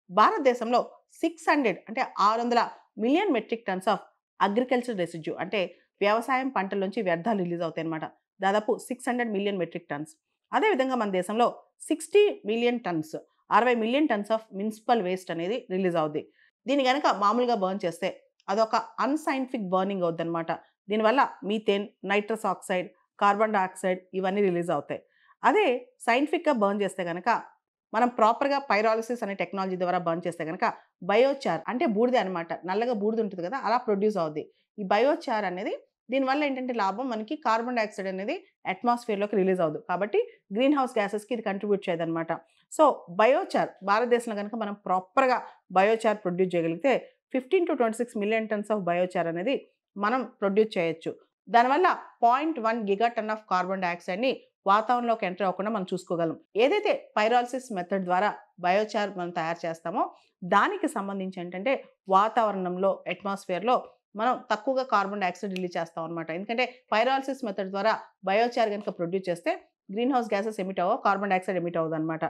భారతదేశంలో 600 అంటే 600 million metric tons of agriculture residue అంటే వ్యవసాయం పంటల నుంచి వ్యర్థాలు రిలీజ్ అవుతాయన్నమాట. దాదాపు 600 మిలియన్ మెట్రిక్ టన్స్. అదేవిధంగా మన దేశంలో 60 million tons 60 million tons of municipal waste అనేది రిలీజ్ అవుద్ది. దీన్ని గనక మామూలుగా బర్న్ చేస్తే అదొక అన్‌సైంటిఫిక్ బర్నింగ్ అవుద్దనమాట. దీనివల్ల methane, nitrous oxide, carbon dioxide ఇవన్నీ రిలీజ్ అవుతాయి. అదే సైంటిఫిక్‌గా బర్న్ చేస్తే గనక మనం ప్రాపర్‌గా పైరాలిసిస్ అనే టెక్నాలజీ ద్వారా బర్న్ చేస్తే గనక బయోచార్ అంటే బూడిదే అనమాట. నల్లగా బూడిద ఉంటది కదా! అలా ప్రొడ్యూస్ అవుద్ది. ఈ బయోచార్ అనేది దీనివల్ల ఏంటంటే లాభం మనకి కార్బన్ డయాక్సైడ్ అనేది అట్మాస్ఫియర్‌లోకి రిలీజ్ అవ్వదు. కాబట్టి గ్రీన్ హౌస్ గ్యాసెస్‌కి ఇది కంట్రిబ్యూట్ చేయదనమాట. సో, బయోచార్ భారతదేశంలో గనుక మనం ప్రాపర్‌గా బయోచార్ ప్రొడ్యూస్ చేయగలిగితే 15-26 మిలియన్ టన్స్ ఆఫ్ బయోచార్ అనేది మనం ప్రొడ్యూస్ చేయొచ్చు. దానివల్ల 0.1 గిగాటన్ ఆఫ్ కార్బన్ డయాక్సైడ్‌ని వాతావరణంలోకి ఎంటర్ అవ్వకుండా మనం చూసుకోగలం. ఏదైతే పైరాలిసిస్ మెథడ్ ద్వారా బయోచార్ మనం తయారు చేస్తామో, దానికి సంబంధించి ఏంటంటే వాతావరణంలో అట్మాస్ఫియర్‌లో మనం తక్కువగా కార్బన్ డయాక్సైడ్ రిలీజ్ చేస్తాం అనమాట. ఎందుకంటే పైరాలిసిస్ మెథడ్ ద్వారా బయోచార్ గనుక ప్రొడ్యూస్ చేస్తే గ్రీన్ హౌస్ గ్యాసెస్ ఎమిట్ అవ్వవు. Carbon dioxide emit అవ్వదనమాట.